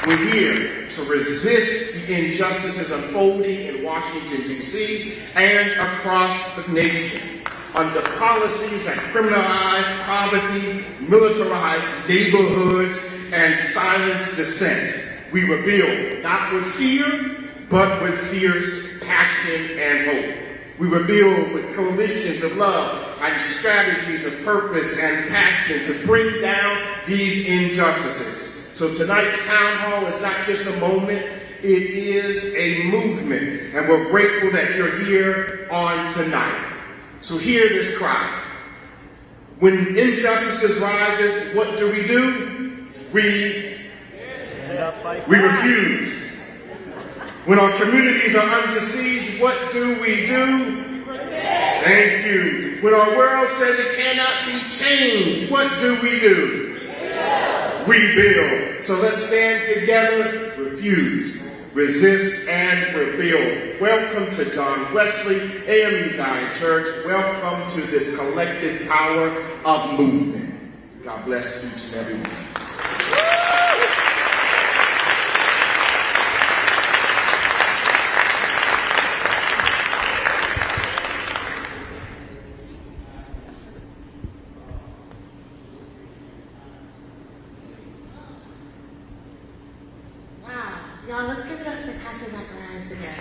We're here to resist the injustices unfolding in Washington, D.C. and across the nation under policies that criminalize poverty, militarize neighborhoods, and silence dissent. We rebuild not with fear, but with fierce passion and hope. We rebuild with coalitions of love and strategies of purpose and passion to bring down these injustices. So tonight's town hall is not just a moment, it is a movement. And we're grateful that you're here on tonight. So hear this cry. When injustices rises, what do? We refuse. When our communities are under siege, what do? Thank you. When our world says it cannot be changed, what do? We build. So let's stand together, refuse, resist, and rebuild. Welcome to John Wesley AME Zion Church. Welcome to this collective power of movement. God bless each and every one. Y'all, let's give it up for Pastor Zacharias again.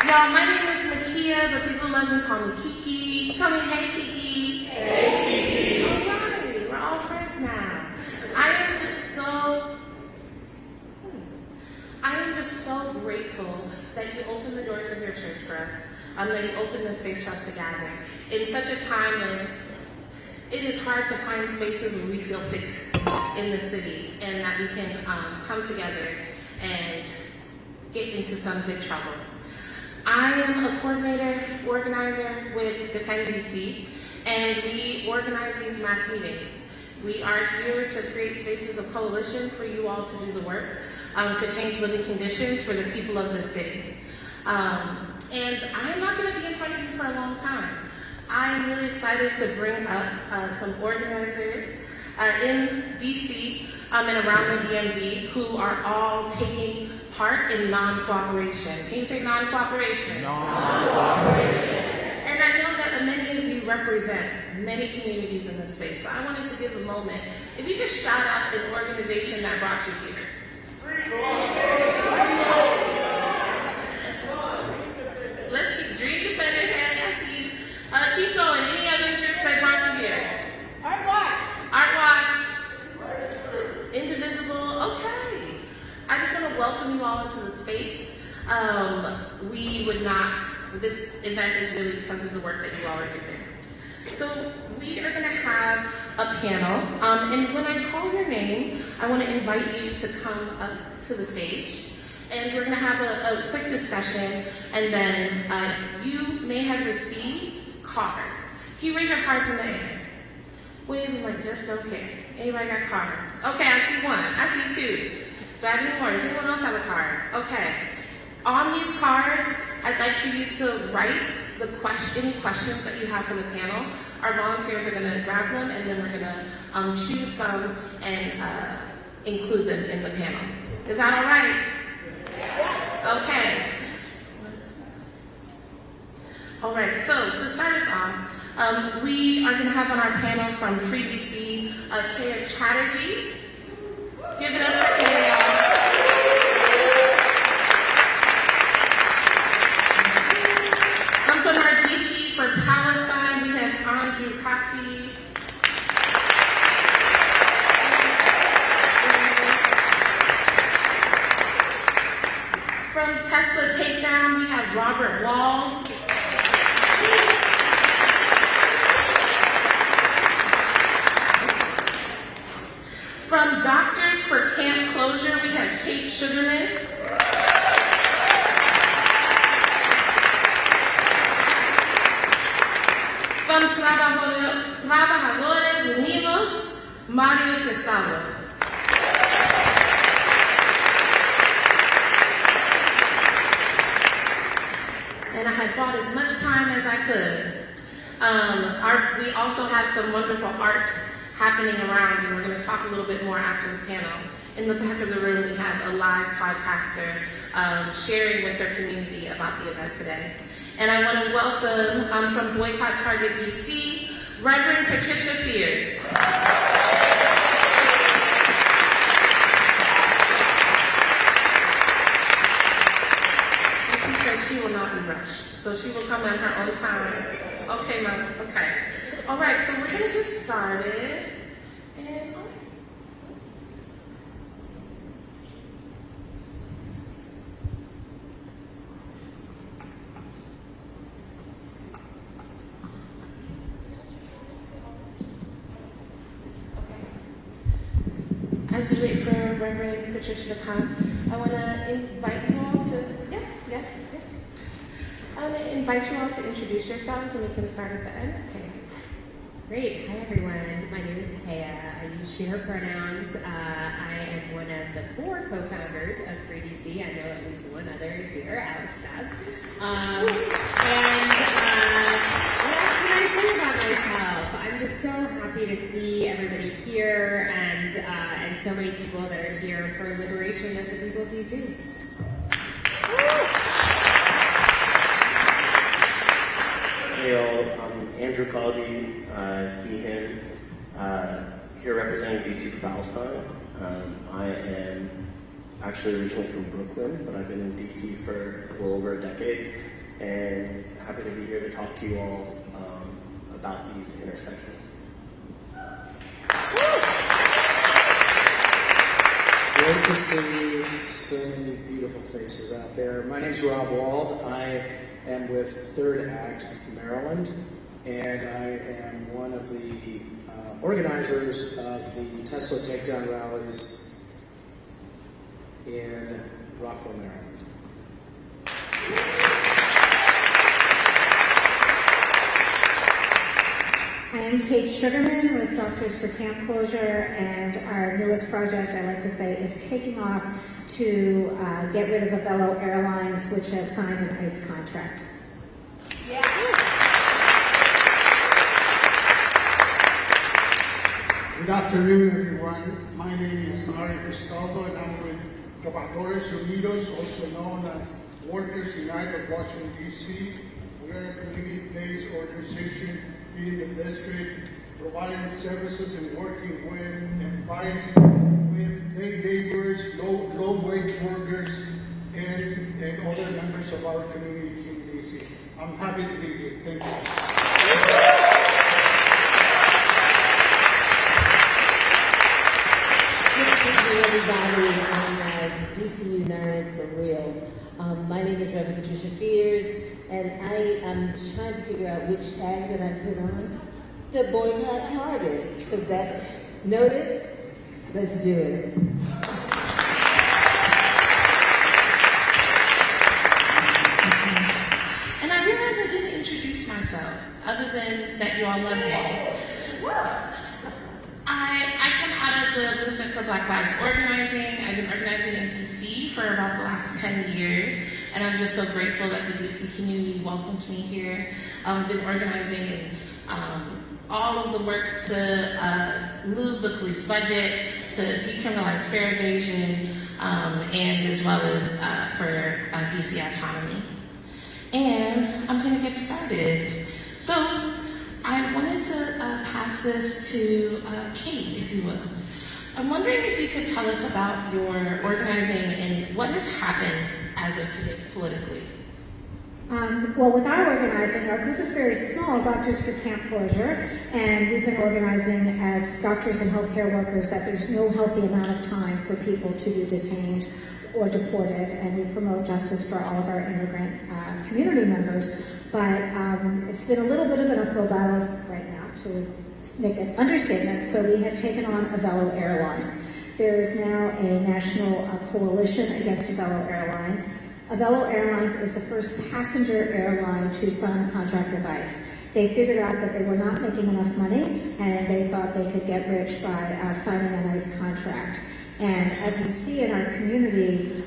Y'all, my name is Makia, but people love me, call me Kiki. Tell me, hey, Kiki. Hey, Kiki. All right, we're all friends now. I am just so grateful that you opened the doors of your church for us. That you opened the space for us to gather. In such a time when it is hard to find spaces where we feel safe in the city and that we can come together and get into some good trouble. I am a coordinator, organizer with Defend DC, and we organize these mass meetings. We are here to create spaces of coalition for you all to do the work, to change living conditions for the people of the city. And I am not going to be in front of you for a long time. I'm really excited to bring up some organizers in DC and around the DMV who are all taking part in non-cooperation. Can you say non-cooperation? Non-cooperation. And I know that many of you represent many communities in this space, so I wanted to give a moment. If you could shout out an organization that brought you here. Let's keep Dream Defenders, keep going. Any other groups that brought you here? Art Watch. Indivisible. Okay. I just want to welcome you all into the space. This event is really because of the work that you all are doing. So we are going to have a panel. And when I call your name, I want to invite you to come up to the stage. And we're going to have a quick discussion. And then you may have received cards. Can you raise your cards in the air? Wave them like this, okay. Anybody got cards? Okay, I see one. I see two. Do I have any more? Does anyone else have a card? Okay. On these cards, I'd like for you to write any questions that you have for the panel. Our volunteers are going to grab them, and then we're going to choose some and include them in the panel. Is that all right? Okay. All right, so to start us off, we are going to have on our panel from FreeDC, Kaya Chatterjee. Give it up for Kaya. From our DC for Palestine, we have Andrew Kati. From Tesla Takedown, we have Robert Wald. From Doctors for Camp Closure, we have Kate Sugarman. From Trabajadores Unidos, Mario Quesada. And I had bought as much time as I could. We also have some wonderful art happening around, and we're going to talk a little bit more after the panel. In the back of the room, we have a live podcaster sharing with her community about the event today. And I want to welcome from Boycott Target DC, Reverend Patricia Fears. And she says she will not be rushed, so she will come at her own time. Okay, ma'am. Okay. All right, so we're going to get started. And as we wait for Reverend Patricia to come, I want to invite you all to, I want to invite you all to introduce yourselves, and we can start at the end. Okay. Great. Hi, everyone. My name is Kaya. I use she, her pronouns. I am one of the 4 co-founders of FreeDC. I know at least one other is here, Alex does. What else can I say about myself? I'm just so happy to see everybody here and so many people that are here for liberation of the people of DC. Hey all, I'm Andrew Caldi, he, him, here representing DC for Palestine. I am actually originally from Brooklyn, but I've been in DC for a little over a decade, and happy to be here to talk to you all about these intersections. Great to see so many beautiful faces out there. My name's Rob Wald. I am with Third Act Maryland, and I am one of the organizers of the Tesla takedown rallies in Rockville, Maryland. I am Kate Sugarman with Doctors for Camp Closure, and our newest project, I like to say, is taking off to get rid of Avello Airlines, which has signed an ICE contract. Yeah. Good afternoon, everyone. My name is Mario Cristaldo, and I'm with Trabajadores Unidos, also known as Workers United of Washington, D.C. We are a community-based organization in the district, providing services and working with and fighting with day laborers, low-wage workers, and other members of our community here in D.C. I'm happy to be here. Thank you. Everybody on DC United for real. My name is Reverend Patricia Fears, and I am trying to figure out which tag that I put on. The boycott target, because that's notice. Let's do it. And I realized I didn't introduce myself, other than that you all love me. I come out of the movement for Black Lives organizing. I've been organizing in DC for about the last 10 years, and I'm just so grateful that the DC community welcomed me here. I've been organizing in all of the work to move the police budget, to decriminalize fare evasion, and as well as for DC autonomy. And I'm going to get started. So I wanted to pass this to Kate, if you will. I'm wondering if you could tell us about your organizing and what has happened as of today politically. Well, with our organizing, our group is very small, Doctors for Camp Closure, and we've been organizing as doctors and healthcare workers that there's no healthy amount of time for people to be detained or deported, and we promote justice for all of our immigrant community members. But it's been a little bit of an uphill battle right now, to make an understatement. So we have taken on Avello Airlines. There is now a national coalition against Avello Airlines. Avello Airlines is the first passenger airline to sign a contract with ICE. They figured out that they were not making enough money, and they thought they could get rich by signing an ICE contract. And as we see in our community,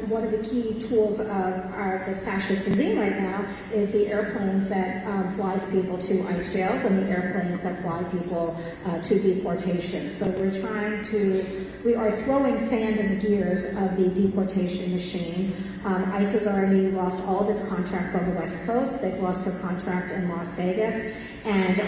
one of the key tools of this fascist regime right now is the airplanes that flies people to ICE jails and the airplanes that fly people to deportation. So we are throwing sand in the gears of the deportation machine. ICE has already lost all of its contracts on the West Coast. They've lost their contract in Las Vegas. And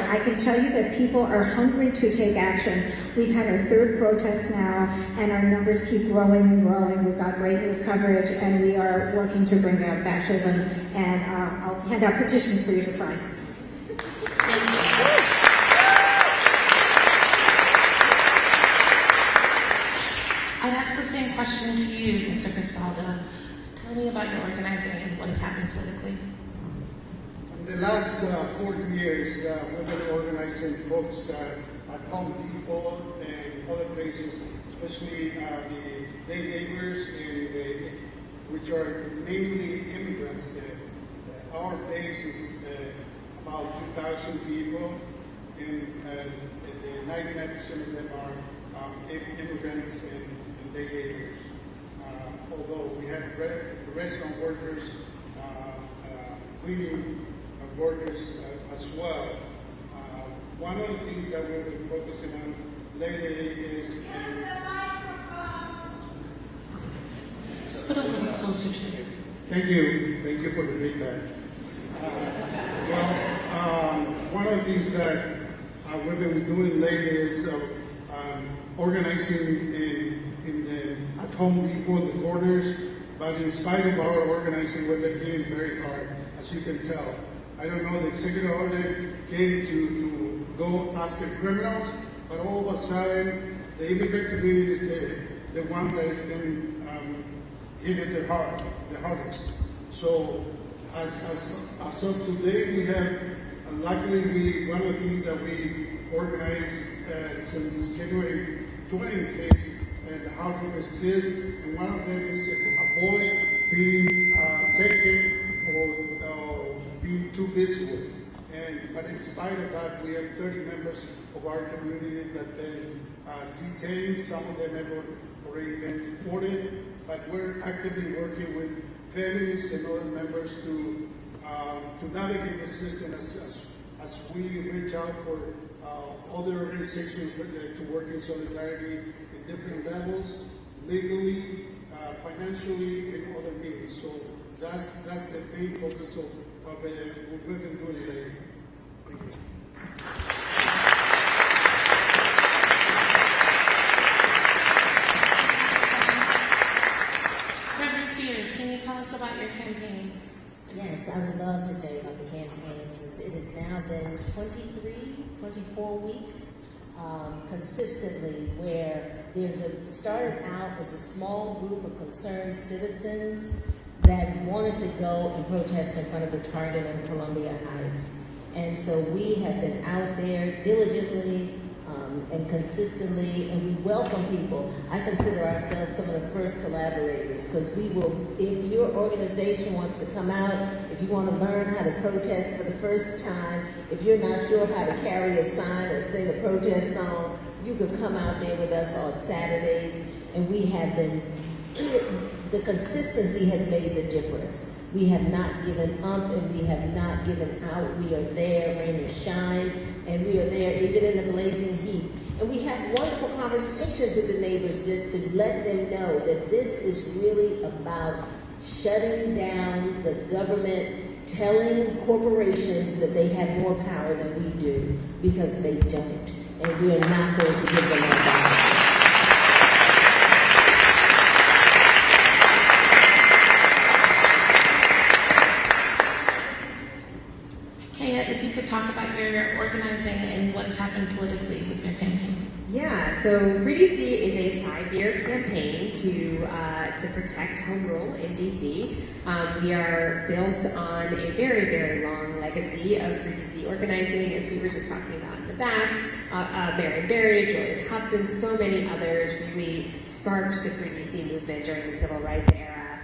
I can tell you that people are hungry to take action. We've had our third protest now, and our numbers keep growing and growing. We've got great news coverage, and we are working to bring down fascism. And I'll hand out petitions for you to sign. I'd ask the same question to you, Mr. Cristaldo. Tell me about your organizing and what has happened politically. In the last 40 years, we've been organizing folks at Home Depot and other places, especially the day laborers, which are mainly immigrants. Our base is about 2,000 people, and 99% of them are immigrants and day laborers. Although we have restaurant workers, cleaning workers as well. One of the things that we've been focusing on lately is Put a little closer to you. Thank you for the feedback. One of the things that we've been doing lately is organizing at Home Depot in the corners, but in spite of our organizing, we've been hitting very hard, as you can tell. I don't know, the executive order came to go after criminals, but all of a sudden, the immigrant community is the one that has been hit the hardest. So, as of today, we have, luckily, one of the things that we organized since January 20th is how to resist, and one of them is avoid being taken or being too busy with. But in spite of that, we have 30 members of our community that have been detained. Some of them have already been deported, but we're actively working with families and other members to navigate the system as we reach out for other organizations to work in solidarity in different levels, legally, financially, and other means. So that's the main focus of what we've been doing lately. Thank you. Reverend Fears, can you tell us about your campaign? Yes, I would love to tell you about the campaign. It has now been 24 weeks consistently where started out as a small group of concerned citizens that wanted to go and protest in front of the Target in Columbia Heights. And so we have been out there diligently and consistently, and we welcome people. I consider ourselves some of the first collaborators because we will, if your organization wants to come out, if you want to learn how to protest for the first time, if you're not sure how to carry a sign or sing a protest song, you could come out there with us on Saturdays, and we have been, the consistency has made the difference. We have not given up and we have not given out. We are there, rain or shine, and we are there even in the blazing heat. And we have wonderful conversations with the neighbors just to let them know that this is really about shutting down the government, telling corporations that they have more power than we do, because they don't. And we are not going to give them our power. If you could talk about your organizing and what has happened politically with your campaign. Yeah, so FreeDC is a 5-year campaign to protect home rule in DC. We are built on a very, very long legacy of FreeDC organizing, as we were just talking about in the back. Marion Barry, Joyce Hudson, so many others really sparked the FreeDC movement during the Civil Rights era.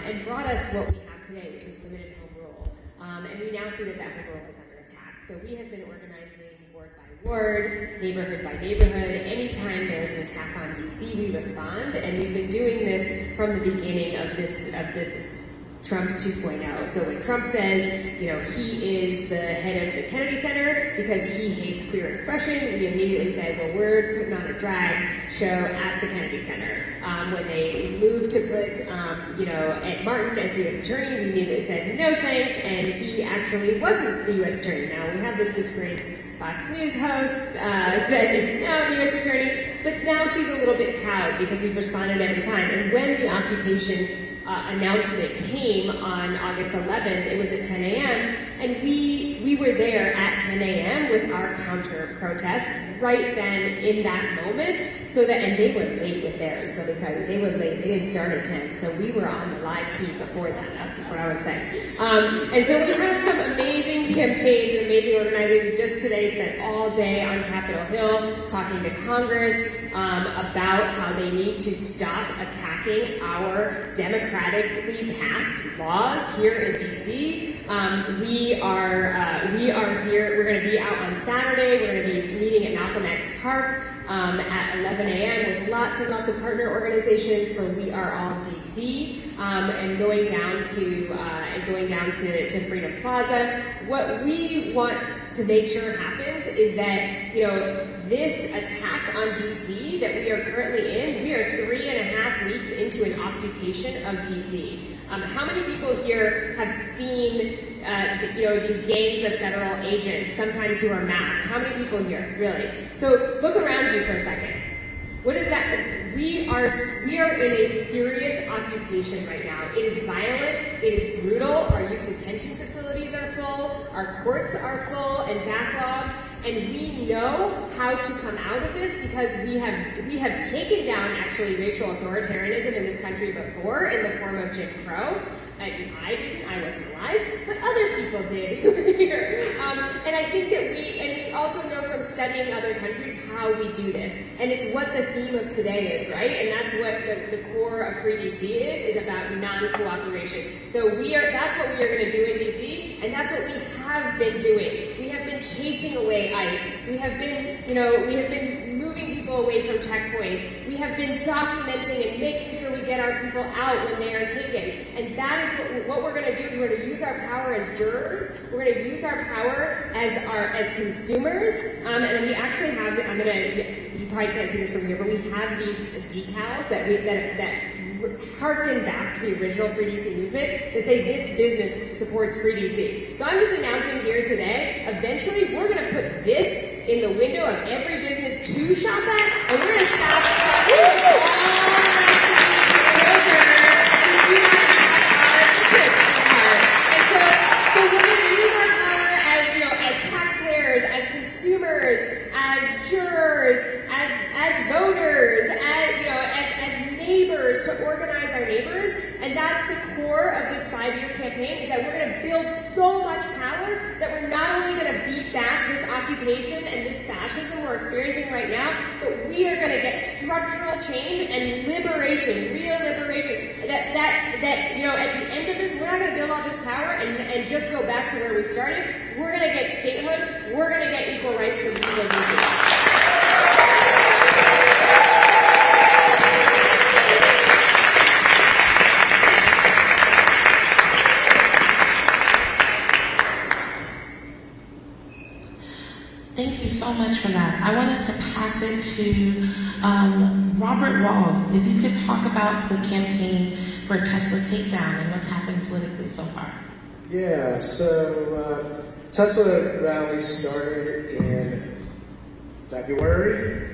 and brought us what we have today, which is limited home rule. And we now see that that home rule is under attack. So we have been organizing ward by ward, neighborhood by neighborhood. Anytime there's an attack on DC, we respond, and we've been doing this from the beginning of this Trump 2.0. So when Trump says, you know, he is the head of the Kennedy Center because he hates queer expression, we immediately said, well, we're putting on a drag show at the Kennedy Center. When they moved to put, you know, Ed Martin as the U.S. Attorney, we immediately said, no thanks, and he actually wasn't the U.S. Attorney. Now, we have this disgraced Fox News host that is now the U.S. Attorney, but now she's a little bit cowed because we've responded every time. And when the occupation announcement came on August 11th, it was at 10 a.m., and we were there at 10 a.m. with our counter protest right then in that moment, so that, and they were late with theirs, let me tell you, they were late, they didn't start at 10, so we were on the live feed before that, that's just what I would say. And so we have some amazing campaigns and amazing organizing. We just today spent all day on Capitol Hill talking to Congress about how they need to stop attacking our democratically passed laws here in DC. We are here, we're going to be out on Saturday, we're going to be meeting at Malcolm X Park at 11 a.m. with lots and lots of partner organizations for We Are All DC, and going down to Freedom Plaza. What we want to make sure happens is that, you know, this attack on DC that we are currently in, we are 3.5 weeks into an occupation of DC. How many people here have seen, you know, these gangs of federal agents, sometimes who are masked? How many people here, really? So look around you for a second. What is that? We are in a serious occupation right now. It is violent, it is brutal, our youth detention facilities are full, our courts are full and backlogged, and we know how to come out of this because we have taken down actually racial authoritarianism in this country before in the form of Jim Crow. I didn't, I wasn't alive, but other people did here. And I think that we also know from studying other countries how we do this. And it's what the theme of today is, right? And that's what the core of FreeDC is about non-cooperation. So that's what we are going to do in DC, and that's what we have been doing. We have been chasing away ICE. We have been moving people away from checkpoints. We have been documenting and making sure we get our people out when they are taken. And that is what we're going to do is we're going to use our power as jurors. We're going to use our power as consumers. And we actually have, you probably can't see this from here, but we have these decals that harken back to the original FreeDC movement that say this business supports FreeDC. So I'm just announcing here today, eventually we're going to put this in the window of every business to shop at, and we're going to stop shopping with all jokers who do not have our interests at heart. And so we're going to use our power as, you know, as taxpayers, as consumers, as jurors, as voters, as neighbors, to organize our neighbors. And that's the core of this 5-year campaign, is that we're going to build so much power that we're not only going to beat back this occupation and this fascism we're experiencing right now, but we are going to get structural change and liberation, real liberation. That you know, at the end of this, we're not going to build all this power and just go back to where we started. We're going to get statehood. We're going to get equal rights for the people of DC. Thank you so much for that. I wanted to pass it to Robert Wall. If you could talk about the campaign for Tesla takedown and what's happened politically so far. Yeah, so Tesla rally started in February.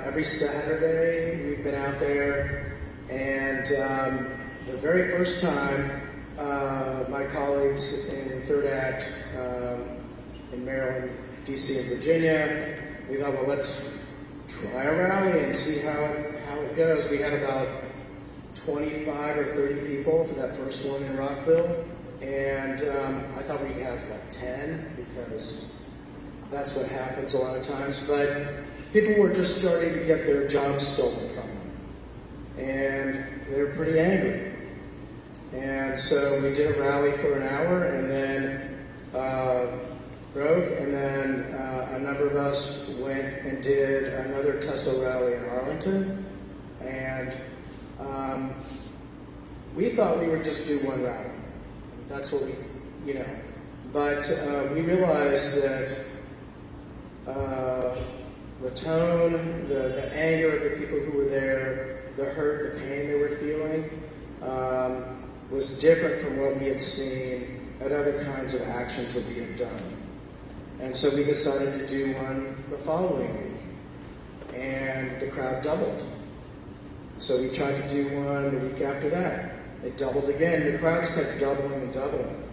Every Saturday we've been out there, and the very first time my colleagues in Third Act in Maryland, DC, and Virginia, we thought, well, let's try a rally and see how it goes. We had about 25 or 30 people for that first one in Rockville, and I thought we'd have like 10 because that's what happens a lot of times. But people were just starting to get their jobs stolen from them, and they were pretty angry. And so we did a rally for an hour and then broke, and then a number of us went and did another Tesla rally in Arlington. And we thought we would just do one rally. That's what we, But we realized that the tone, the anger of the people who were there, the hurt, the pain they were feeling, was different from what we had seen at other kinds of actions that we had done. And so we decided to do one the following week, and the crowd doubled. So we tried to do one the week after that. It doubled again. The crowds kept doubling and doubling.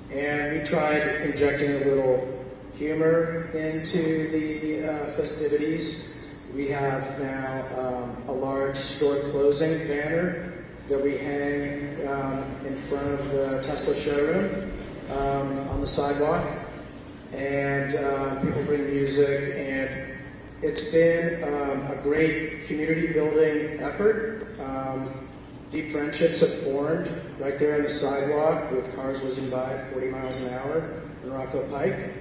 And we tried injecting a little humor into the festivities. We have now a large store closing banner that we hang in front of the Tesla showroom on the sidewalk. And people bring music, and it's been a great community building effort. Deep friendships have formed right there on the sidewalk with cars whizzing by at 40 miles an hour in Rockville Pike.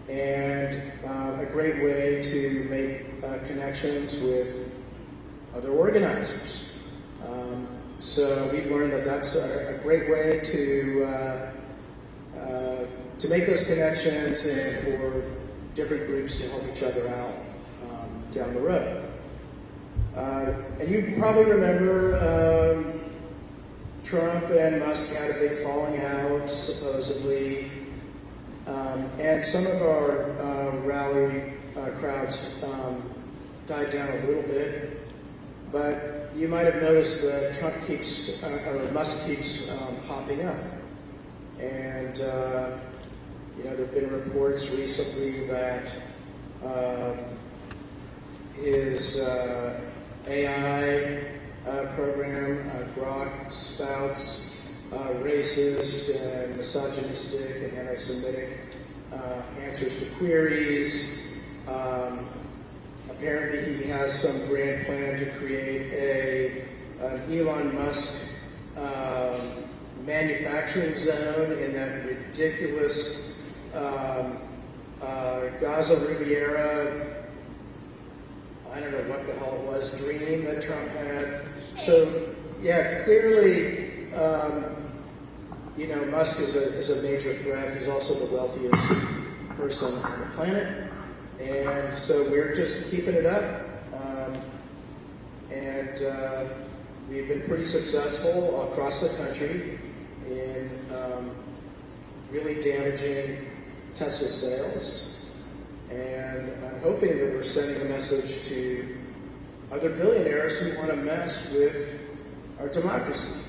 And a great way to make connections with other organizers. So we've learned that that's a great way to make those connections and for different groups to help each other out down the road. And you probably remember Trump and Musk had a big falling out, supposedly. And some of our rally crowds died down a little bit. But you might have noticed that Trump keeps, or Musk keeps popping up. And, there have been reports recently that his AI program, Grok, spouts racist and misogynistic and anti-Semitic answers to queries. Apparently he has some grand plan to create an Elon Musk manufacturing zone in that ridiculous Gaza Riviera, I don't know what the hell it was, dream that Trump had. So, yeah, clearly, Musk is a major threat. He's also the wealthiest person on the planet. And so we're just keeping it up. We've been pretty successful across the country in really damaging Tesla sales. And I'm hoping that we're sending a message to other billionaires who want to mess with our democracy.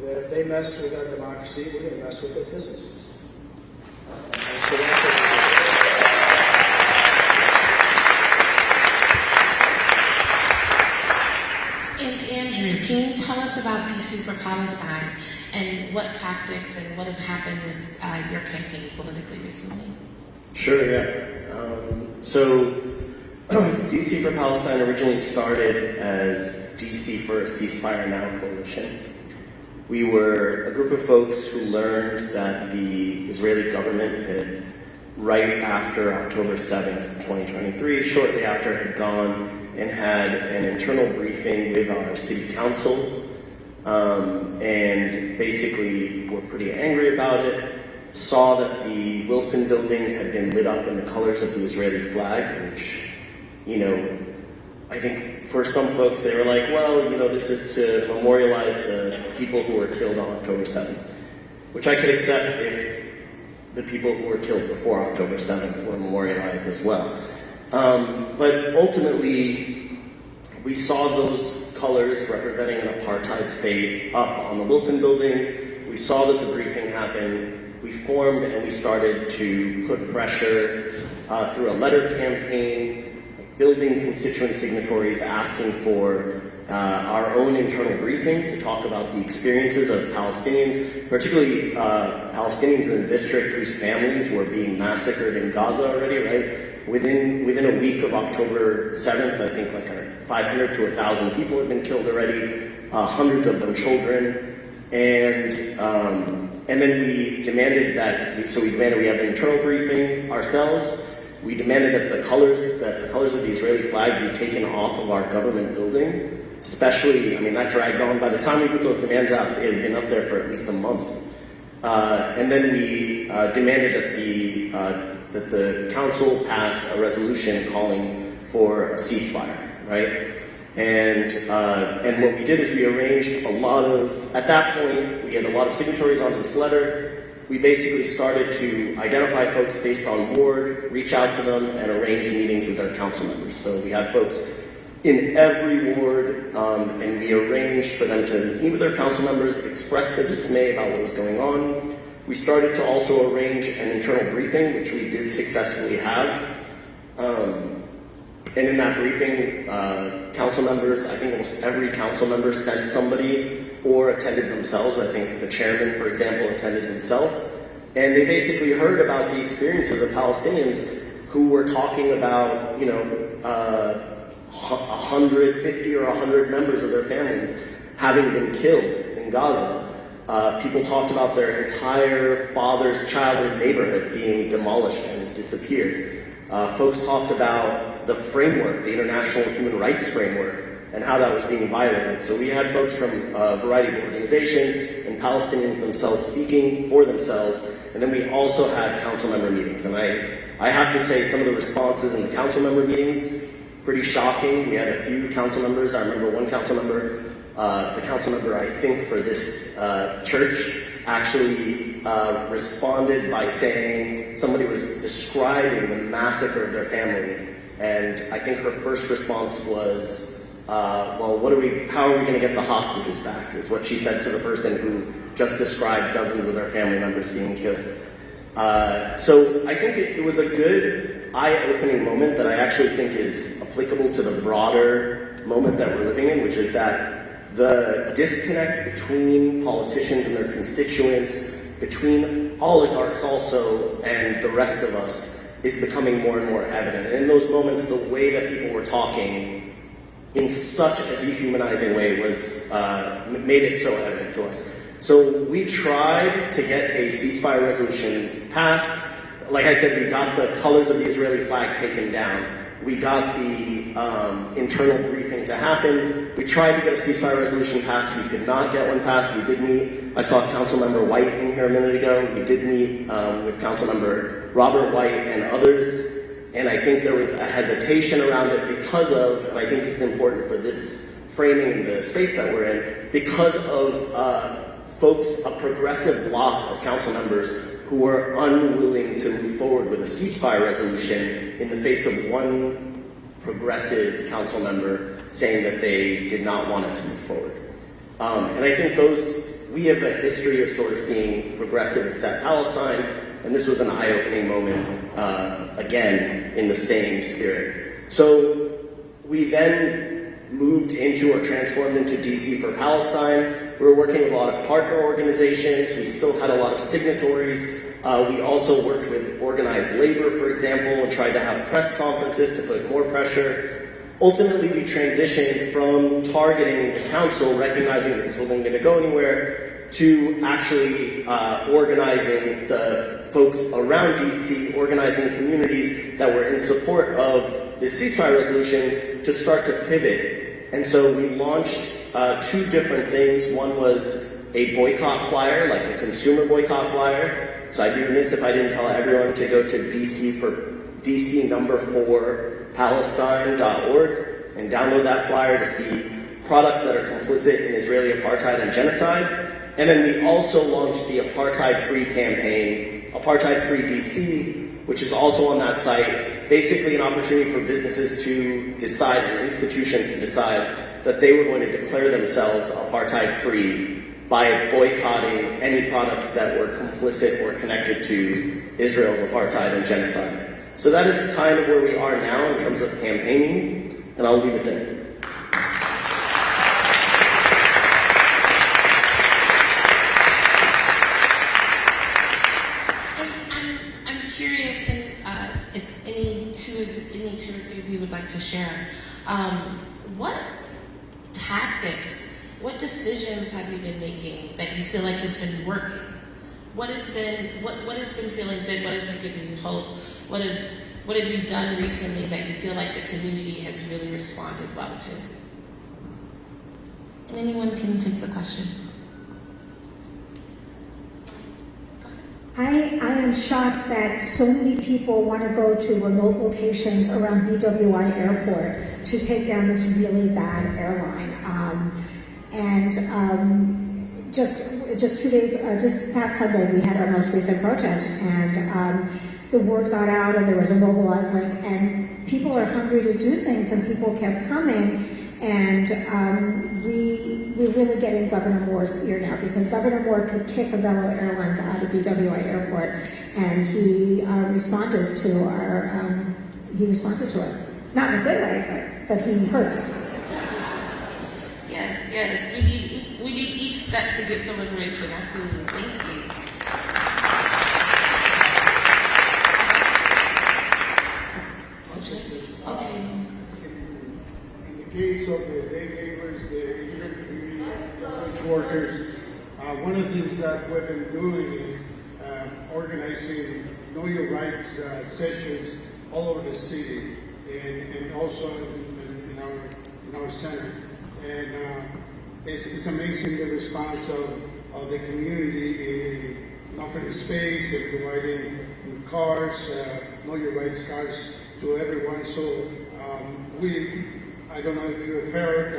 That if they mess with our democracy, we're going to mess with their businesses. And so that's what we're doing. And Andrew, can you tell us about DC for Palestine and what tactics and what has happened with your campaign politically recently? Sure, yeah. So DC for Palestine originally started as DC for a Ceasefire Now coalition. We were a group of folks who learned that the Israeli government had, right after October 7th, 2023, shortly after it had gone and had an internal briefing with our city council, and basically were pretty angry about it, saw that the Wilson building had been lit up in the colors of the Israeli flag, which, I think for some folks they were like, well, this is to memorialize the people who were killed on October 7th, which I could accept if the people who were killed before October 7th were memorialized as well. But ultimately, we saw those colors representing an apartheid state up on the Wilson building. We saw that the briefing happened. We formed and we started to put pressure through a letter campaign, building constituent signatories, asking for our own internal briefing to talk about the experiences of Palestinians, particularly Palestinians in the district whose families were being massacred in Gaza already, right? Within a week of October 7th, I think like 500 to 1,000 people had been killed already. hundreds of them children, and then we demanded we have an internal briefing ourselves. We demanded that the colors of the Israeli flag be taken off of our government building. Especially, I mean, that dragged on. By the time we put those demands out, it had been up there for at least a month. And then we demanded that the council pass a resolution calling for a ceasefire, right? And what we did is we arranged at that point, we had a lot of signatories on this letter. We basically started to identify folks based on ward, reach out to them, and arrange meetings with their council members. So we had folks in every ward, and we arranged for them to meet with their council members, express their dismay about what was going on. We started to also arrange an internal briefing, which we did successfully have. And in that briefing, council members, I think almost every council member sent somebody or attended themselves. I think the chairman, for example, attended himself. And they basically heard about the experiences of Palestinians who were talking about, 150 or 100 members of their families having been killed in Gaza. People talked about their entire father's childhood neighborhood being demolished and disappeared. Folks talked about the framework, the international human rights framework, and how that was being violated. So we had folks from a variety of organizations and Palestinians themselves speaking for themselves, and then we also had council member meetings. And I have to say some of the responses in the council member meetings, pretty shocking. We had a few council members. I remember one council member, the council member I think for this church actually responded by saying somebody was describing the massacre of their family, and I think her first response was, well, how are we going to get the hostages back, is what she said to the person who just described dozens of their family members being killed. So I think it was a good eye-opening moment that I actually think is applicable to the broader moment that we're living in, which is that the disconnect between politicians and their constituents, between oligarchs also, and the rest of us is becoming more and more evident. And in those moments, the way that people were talking in such a dehumanizing way was made it so evident to us. So we tried to get a ceasefire resolution passed. Like I said, we got the colors of the Israeli flag taken down. We got the internal briefing to happen. We tried to get a ceasefire resolution passed. We could not get one passed. We did meet. I saw Councilmember White in here a minute ago. We did meet with Councilmember Robert White and others. And I think there was a hesitation around it because of, and I think this is important for this framing in the space that we're in, because of folks, a progressive bloc of council members who were unwilling to move forward with a ceasefire resolution in the face of one progressive council member saying that they did not want it to move forward. And I think we have a history of sort of seeing progressive accept Palestine, and this was an eye-opening moment, again, in the same spirit. So we then moved into or transformed into DC for Palestine. We were working with a lot of partner organizations. We still had a lot of signatories. We also worked with organized labor, for example, and tried to have press conferences to put more pressure. Ultimately, we transitioned from targeting the council, recognizing that this wasn't going to go anywhere, to actually organizing the folks around DC, organizing communities that were in support of this ceasefire resolution to start to pivot. And so we launched two different things. One was a boycott flyer, like a consumer boycott flyer. So I'd be remiss if I didn't tell everyone to go to DC4Palestine.org and download that flyer to see products that are complicit in Israeli apartheid and genocide. And then we also launched the apartheid-free campaign, Apartheid-Free DC, which is also on that site. Basically an opportunity for businesses to decide, and institutions to decide, that they were going to declare themselves apartheid-free by boycotting any products that were complicit or connected to Israel's apartheid and genocide. So that is kind of where we are now in terms of campaigning, and I'll leave it there. I'm curious if any two or three of you would like to share. What tactics what decisions have you been making that you feel like has been working? What has been feeling good? What has been giving you hope? What have you done recently that you feel like the community has really responded well to? And anyone can take the question. I am shocked that so many people want to go to remote locations around BWI Airport to take down this really bad airline. Just 2 days, just past Sunday, we had our most recent protest, and the word got out, and there was a mobilized link, and people are hungry to do things, and people kept coming, and we're really getting Governor Moore's ear now, because Governor Moore could kick Avello Airlines out of BWI Airport, and he responded to us. Not in a good way, but he heard us. Yes, we need each step to get to liberation. Absolutely. Thank you. I'll take this. Okay. In the case of the day laborers, the immigrant community, the wage workers, one of the things that we've been doing is organizing Know Your Rights sessions all over the city, and also in our center. And it's amazing the response of the community in offering space and providing cars, Know Your Rights cards to everyone. So I don't know if you have heard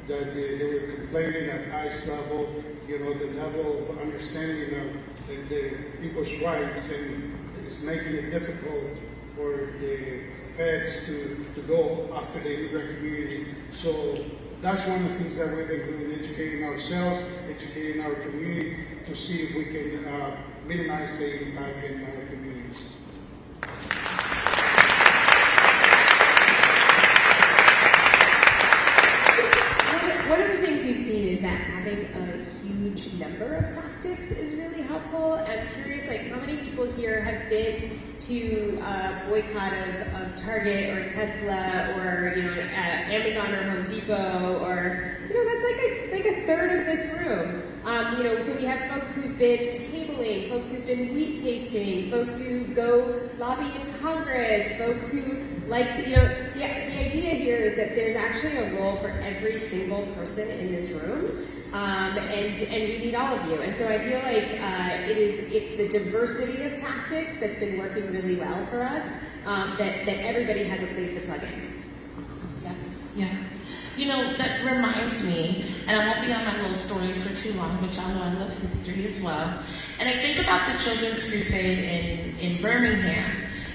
that they were complaining at ICE level, the level of understanding of the people's rights, and it's making it difficult for the feds to go after the immigrant community. So that's one of the things that we've been doing, educating ourselves, educating our community to see if we can minimize the impact in our communities. One of the things we've seen is that having a huge number of tactics is really helpful. I'm curious, how many people here have been to a boycott of Target or Tesla or Amazon or Home Depot, or that's like a third of this room. So we have folks who've been tabling, folks who've been wheat pasting, folks who go lobby in Congress, folks who like to, the idea here is that there's actually a role for every single person in this room, and we need all of you. And so I feel like it's the diversity of tactics that's been working really well for us, that everybody has a place to plug in. Yeah. That reminds me, and I won't be on my little story for too long, but y'all know I love history as well. And I think about the Children's Crusade in Birmingham,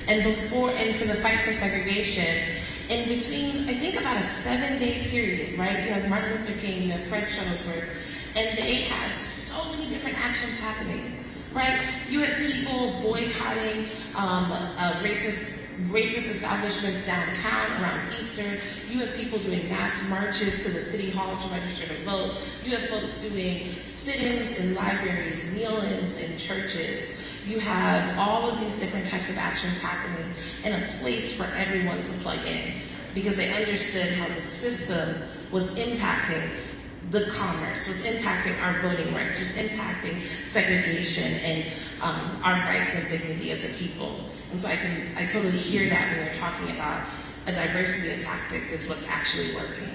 and for the fight for segregation. In between, I think about a 7-day period, right? You have Martin Luther King, you have Fred Shuttlesworth, and they have so many different actions happening, right? You had people boycotting racist establishments downtown around Easter. You have people doing mass marches to the city hall to register to vote. You have folks doing sit-ins in libraries, kneel-ins in churches. You have all of these different types of actions happening, and a place for everyone to plug in, because they understood how the system was impacting the commerce, was impacting our voting rights, was impacting segregation and our rights and dignity as a people. And so I totally hear that when you're talking about a diversity of tactics. It's what's actually working.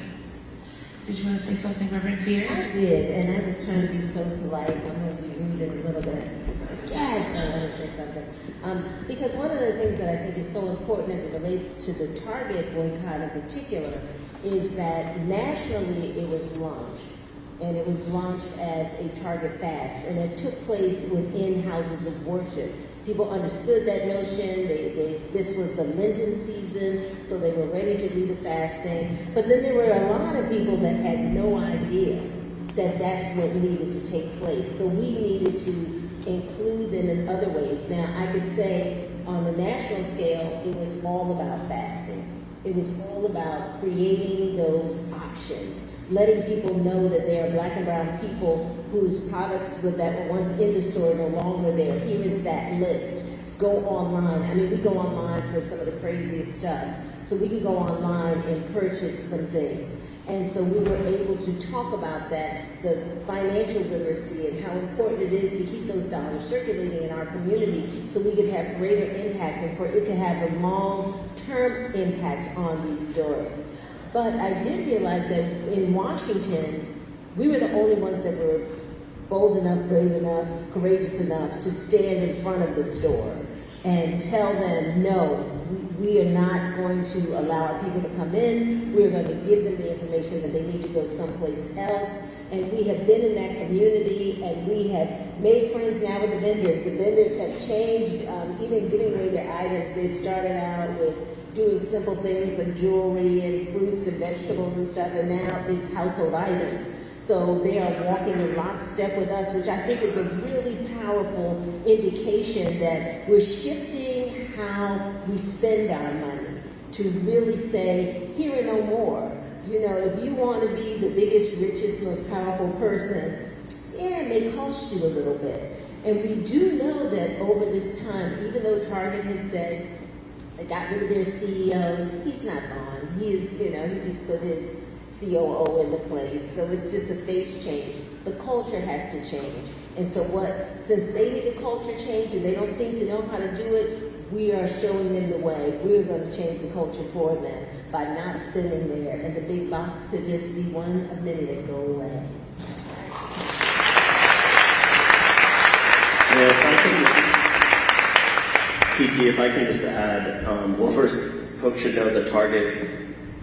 Did you want to say something, Reverend Fears? I did, and I was trying to be so polite. I'm going to be rude in a little bit. Yes, I want to say something. Because one of the things that I think is so important as it relates to the Target boycott in particular is that nationally it was launched. And it was launched as a Target fast. And it took place within houses of worship. People understood that notion. This was the Lenten season, so they were ready to do the fasting. But then there were a lot of people that had no idea that that's what needed to take place. So we needed to include them in other ways. Now, I could say on the national scale, it was all about fasting. It was all about creating those options, letting people know that there are Black and brown people whose products that were once in the store are no longer there. Here is that list. go online. I mean, we go online for some of the craziest stuff. So we can go online and purchase some things. And so we were able to talk about that, the financial literacy and how important it is to keep those dollars circulating in our community so we could have greater impact and for it to have a long-term impact on these stores. But I did realize that in Washington, we were the only ones that were bold enough, brave enough, courageous enough to stand in front of the store and tell them, no, we are not going to allow our people to come in. We're going to give them the information that they need to go someplace else. And we have been in that community, and we have made friends now with the vendors. The vendors have changed, even giving away their items. They started out with doing simple things like jewelry and fruits and vegetables and stuff, and now it's household items. So they are walking in lockstep with us, which I think is a really powerful indication that we're shifting how we spend our money to really say, here and no more. You know, if you want to be the biggest, richest, most powerful person, yeah, it may cost you a little bit. And we do know that over this time, even though Target has said, they got rid of their CEOs, he's not gone. He is, you know, he just put his COO into place. So it's just a face change. The culture has to change. And so since they need a culture change and they don't seem to know how to do it, we are showing them the way. We're going to change the culture for them by not spending there. And the big box could just be one of many that go away. Kiki, if I can just add, well, first, folks should know the Target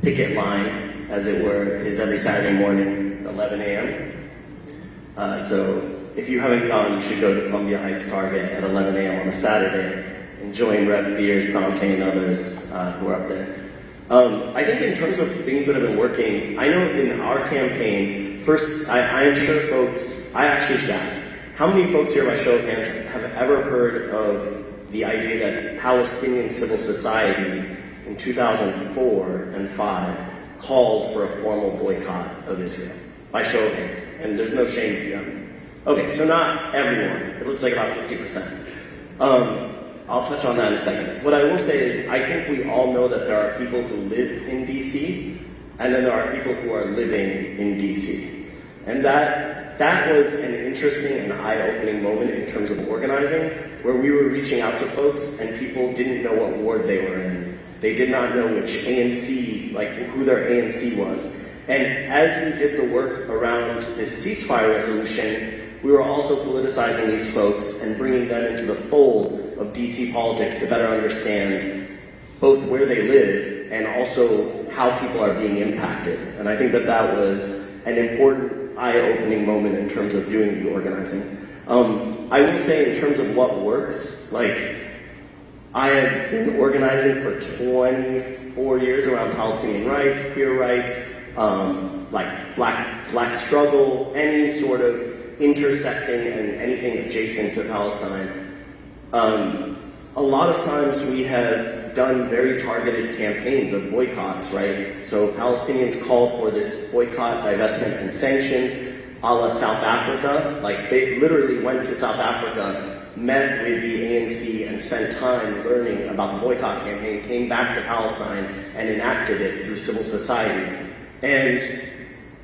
picket line, as it were, is every Saturday morning, 11 a.m. So if you haven't gone, you should go to Columbia Heights Target at 11 a.m. on a Saturday and join Rev Fears, Dante, and others who are up there. I think in terms of things that have been working, I know in our campaign, first, I am sure folks, I actually should ask, how many folks here by show of hands have ever heard of the idea that Palestinian civil society in 2004 and 5 called for a formal boycott of Israel? By show of hands. And there's no shame if you haven't. Okay, so not everyone. It looks like about 50%. I'll touch on that in a second. What I will say is I think we all know that there are people who live in DC, and then there are people who are living in DC. And that was an interesting and eye-opening moment in terms of organizing, where we were reaching out to folks and people didn't know what ward they were in. They did not know which ANC, like who their ANC was. And as we did the work around this ceasefire resolution, we were also politicizing these folks and bringing them into the fold of DC politics to better understand both where they live and also how people are being impacted. And I think that that was an important eye-opening moment in terms of doing the organizing. I will say in terms of what works, like I have been organizing for 24 years around Palestinian rights, queer rights, like black struggle, any sort of intersecting and anything adjacent to Palestine. A lot of times we have done very targeted campaigns of boycotts, right? So Palestinians called for this boycott, divestment, and sanctions a la South Africa. Like they literally went to South Africa, met with the ANC and spent time learning about the boycott campaign, came back to Palestine and enacted it through civil society. And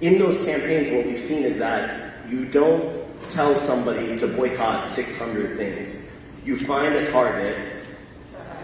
in those campaigns, what we've seen is that you don't tell somebody to boycott 600 things. You find a target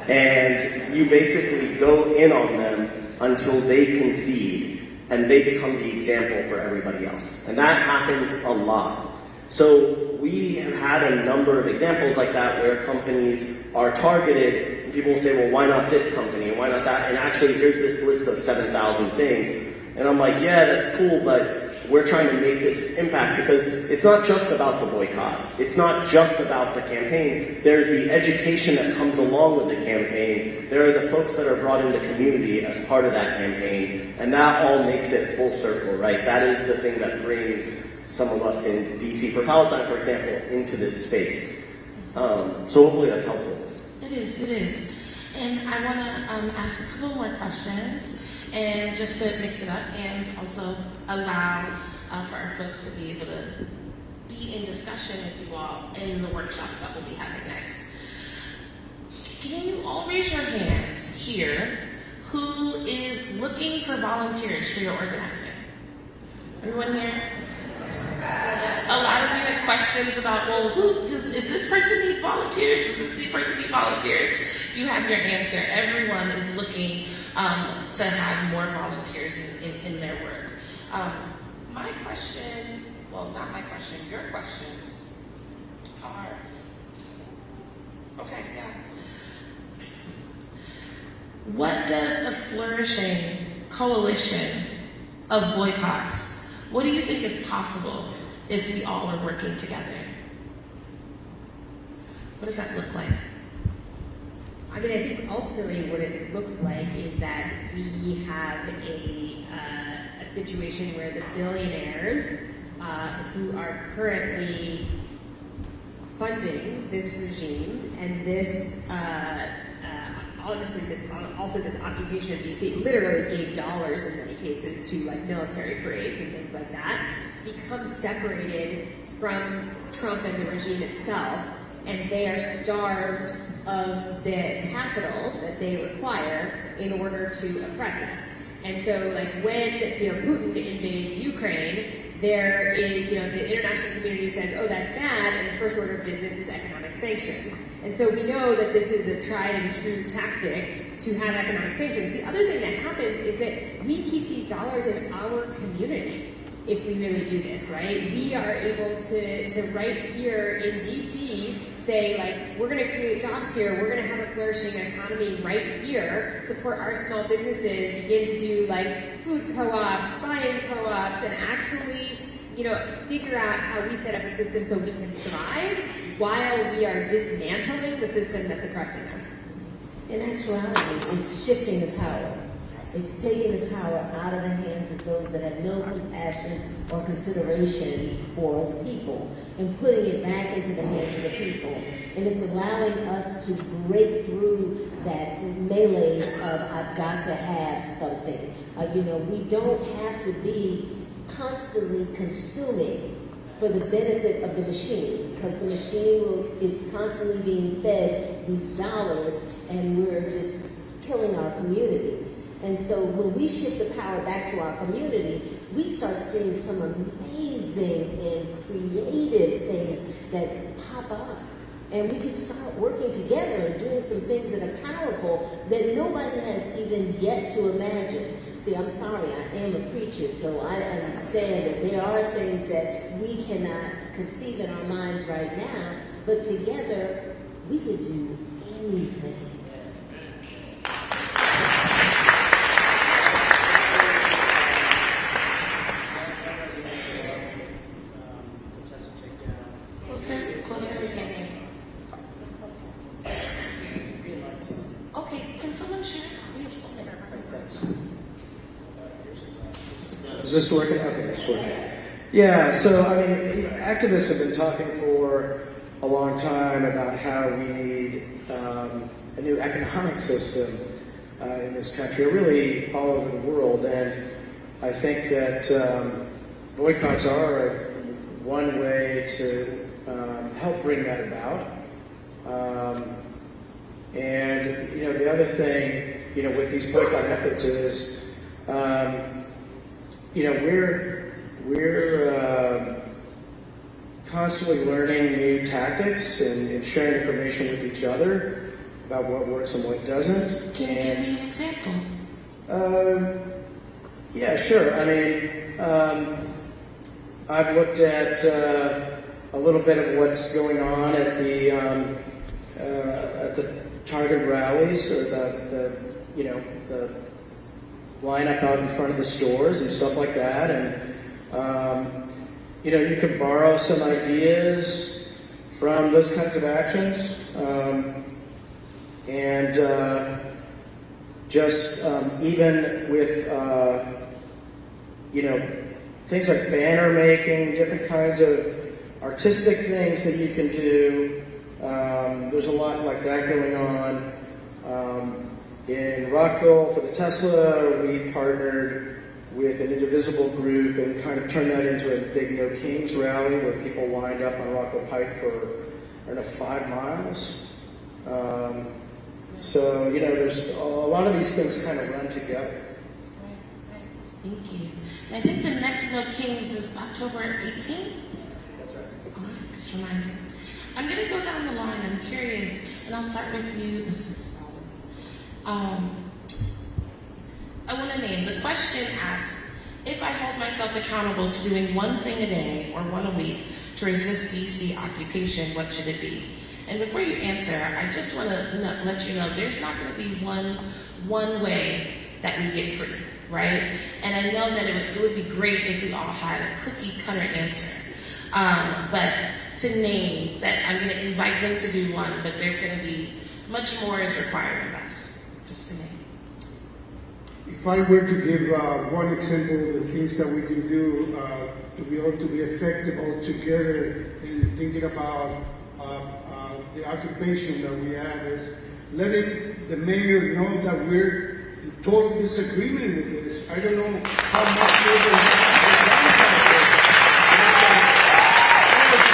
and you basically go in on them until they concede and they become the example for everybody else. And that happens a lot. So we have had a number of examples like that where companies are targeted and people will say, well, why not this company and why not that? And actually, here's this list of 7,000 things. And I'm like, yeah, that's cool, but we're trying to make this impact because it's not just about the boycott. It's not just about the campaign. There's the education that comes along with the campaign. There are the folks that are brought into community as part of that campaign. And that all makes it full circle, right? That is the thing that brings some of us in DC for Palestine, for example, into this space. So hopefully that's helpful. It is. And I want to ask a couple more questions, and just to mix it up, and also allow for our folks to be able to be in discussion with you all in the workshops that we'll be having next. Can you all raise your hands here who is looking for volunteers for your organizing? Everyone here? A lot of you had questions about, well, does this person need volunteers? Does this person need volunteers? You have your answer. Everyone is looking to have more volunteers in their work. My question, well, not my question, your questions are, okay, yeah. What does a flourishing coalition of boycotts, what do you think is possible if we all are working together? What does that look like? I mean, I think ultimately what it looks like is that we have a situation where the billionaires who are currently funding this regime and this, honestly, this occupation of DC literally gave dollars in many cases to like military parades and things like that, become separated from Trump and the regime itself, and they are starved of the capital that they require in order to oppress us. And so, like when Putin invades Ukraine, there is the international community says, "Oh, that's bad," and the first order of business is economic sanctions. And so we know that this is a tried and true tactic to have economic sanctions. The other thing that happens is that we keep these dollars in our community. If we really do this, right? We are able to right here in DC say, like, we're gonna create jobs here, we're gonna have a flourishing economy right here, support our small businesses, begin to do like food co-ops, buy-in co-ops, and actually, figure out how we set up a system so we can thrive while we are dismantling the system that's oppressing us. In actuality, it's shifting the power. It's taking the power out of the hands of those that have no compassion or consideration for the people and putting it back into the hands of the people. And it's allowing us to break through that melees of I've got to have something. We don't have to be constantly consuming for the benefit of the machine, because the machine is constantly being fed these dollars and we're just killing our communities. And so when we shift the power back to our community, we start seeing some amazing and creative things that pop up. And we can start working together and doing some things that are powerful that nobody has even yet to imagine. See, I'm sorry, I am a preacher, so I understand that there are things that we cannot conceive in our minds right now, but together we could do anything. Okay, can someone share? We have so many. Is this working? Okay, it's working. Yeah, so I mean, activists have been talking for a long time about how we need a new economic system in this country, really all over the world, and I think that boycotts are one way to help bring that about. And the other thing, with these boycott efforts is, we're constantly learning new tactics and sharing information with each other about what works and what doesn't. Can you give me an example? Yeah, sure. I mean, I've looked at a little bit of what's going on at the Target rallies, or the lineup out in front of the stores and stuff like that, and you can borrow some ideas from those kinds of actions, and even with things like banner making, different kinds of artistic things that you can do. There's a lot like that going on. In Rockville for the Tesla, we partnered with an indivisible group and kind of turned that into a big No Kings rally where people lined up on Rockville Pike for, 5 miles. So, there's a lot of these things kind of run together. Thank you. And I think the next No Kings is October 18th. That's right. All right, just remind me. I'm going to go down the line. I'm curious, and I'll start with you, Mr. Solomon. I want to name. The question asks, if I hold myself accountable to doing one thing a day or one a week to resist DC occupation, what should it be? And before you answer, I just want to let you know there's not going to be one way that we get free, right? And I know that it would be great if we all had a cookie cutter answer. But to name that, I'm going to invite them to do one, but there's going to be much more is required of us, just to name. If I were to give one example of the things that we can do to be able to be effective all together in thinking about the occupation that we have is letting the mayor know that we're in total disagreement with this. I don't know how much further